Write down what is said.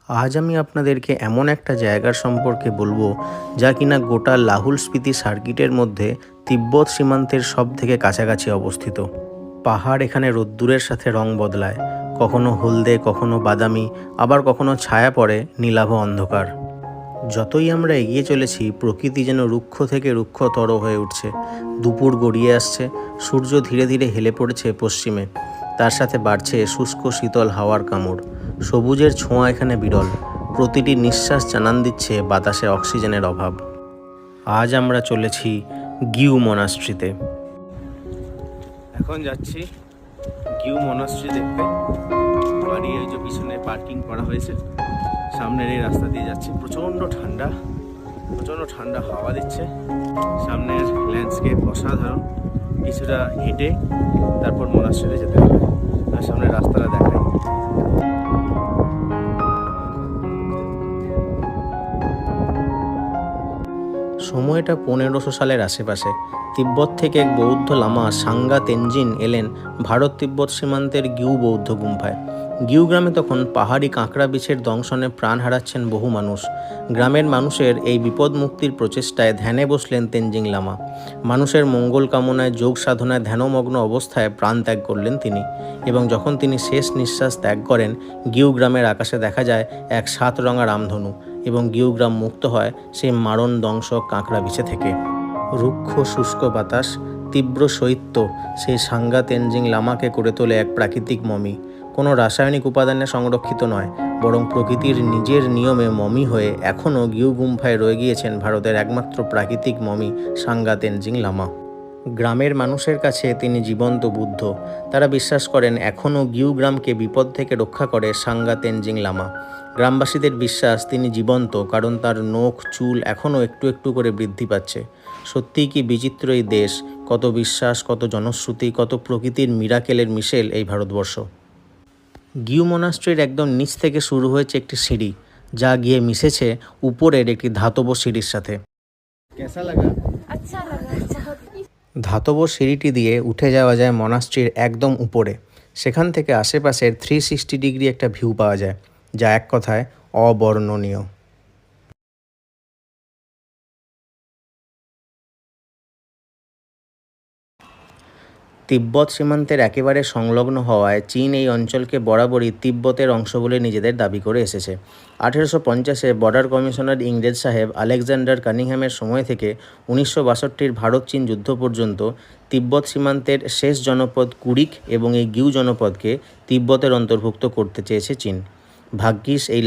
আজ আমি আপনাদেরকে এমন একটা জায়গার সম্পর্কে বলবো যা কিনা গোটা লাহুল স্পিতি সার্কিটের মধ্যে তিব্বত সীমান্তের সব থেকে কাছাকাছি অবস্থিত। পাহাড় এখানে রোদ্দুরের সাথে রং বদলায়, কখনো হলদে, কখনো বাদামি, আবার কখনো ছায়া পড়ে নীলাভ অন্ধকার। যতই আমরা এগিয়ে চলেছি, প্রকৃতি যেন রুক্ষ থেকে রুক্ষতর হয়ে উঠছে। দুপুর গড়িয়ে আসছে, সূর্য ধীরে ধীরে হেলে পড়েছে পশ্চিমে, তার সাথে বাড়ছে শুষ্ক শীতল হাওয়ার কামড়। সবুজের ছোঁয়া এখানে বিরল, প্রতিটি নিঃশ্বাস জানান দিচ্ছে বাতাসে অক্সিজেনের অভাব। আজ আমরা চলেছি গিউ মনাস্ট্রিতে। এখন যাচ্ছি গিউ মনাস্ট্রি দেখতে। বাড়ি এই যে পিছনে পার্কিং করা হয়েছে, সামনের এই রাস্তা দিয়ে যাচ্ছি। প্রচণ্ড ঠান্ডা হাওয়া দিচ্ছে। সামনের ল্যান্ডস্কেপ অসাধারণ। কিছুটা হেঁটে তারপর মনাস্ট্রিতে যেতে হবে। আর সামনের রাস্তাটা দেখাই। সময়টা 1500 সালের আশেপাশে। তিব্বত থেকে এক বৌদ্ধ লামা সাঙ্গা তেনজিন এলেন ভারত তিব্বত সীমান্তের গিউ বৌদ্ধ গুম্ফায়। গিউ গ্রামে তখন পাহাড়ি কাঁকড়া বিছের দংশনে প্রাণ হারাচ্ছেন বহু মানুষ। গ্রামের মানুষের এই বিপদ মুক্তির প্রচেষ্টায় ধ্যানে বসলেন তেনজিং লামা। মানুষের মঙ্গল কামনায়, যোগ সাধনায় ধ্যানমগ্ন অবস্থায় প্রাণ ত্যাগ করলেন তিনি। এবং যখন তিনি শেষ নিঃশ্বাস ত্যাগ করেন, গিউ গ্রামের আকাশে দেখা যায় এক 7 রঙা রামধনু, এবং গিউ গ্রাম মুক্ত হয় সেই মারণ দংশক কাঁকড়া বিছে থেকে। রুক্ষ শুষ্ক বাতাস, তীব্র শৈত্য সেই সাঙ্গা তেনজিং লামাকে করে তোলে এক প্রাকৃতিক মমি। কোনো রাসায়নিক উপাদানে সংরক্ষিত নয়, বরং প্রকৃতির নিজের নিয়মে মমি হয়ে এখনও গিউ গুম্ফায় রয়ে গিয়েছেন ভারতের একমাত্র প্রাকৃতিক মমি সাঙ্গা তেনজিং লামা। গ্রামের মানুষের কাছে তিনি জীবন্ত বুদ্ধ। তারা বিশ্বাস করেন এখনও গিউ গ্রামকে বিপদ থেকে রক্ষা করে সাঙ্গা তেনজিং লামা। গ্রামবাসীদের বিশ্বাস তিনি জীবন্ত, কারণ তার নখ চুল এখনও একটু একটু করে বৃদ্ধি পাচ্ছে। সত্যিই কি বিচিত্র এই দেশ! কত বিশ্বাস, কত জনশ্রুতি, কত প্রকৃতির মিরাকেলের মিশেল এই ভারতবর্ষ। গিউ মনাস্ট্রির একদম নিচ থেকে শুরু হয়েছে একটি সিঁড়ি, যা গিয়ে মিশেছে উপরের একটি ধাতব সিঁড়ির সাথে। কেসা লাগা? আচ্ছা লাগা। ধাতব সিঁড়িটি দিয়ে উঠে যাওয়া যায় মনাস্ট্রির একদম উপরে। সেখান থেকে আশেপাশের 360 ডিগ্রি একটা ভিউ পাওয়া যায়, যা এক কথায় অবর্ণনীয়। তিব্বত সীমান্তের একেবারে সংলগ্ন হওয়ায় চীন এই অঞ্চলকে বরাবরই তিব্বতের অংশ বলে নিজেদের দাবি করে এসেছে। 1850-এ বর্ডার কমিশনার ইংরেজ সাহেব আলেকজান্ডার কানিংহ্যামের সময় থেকে 1962-র ভারত চীন যুদ্ধ পর্যন্ত তিব্বত সীমান্তের শেষ জনপদ কুরিক এবং এই গিউ জনপদকে তিব্বতের অন্তর্ভুক্ত করতে চেয়েছে চীন। ভাগ্যিস এই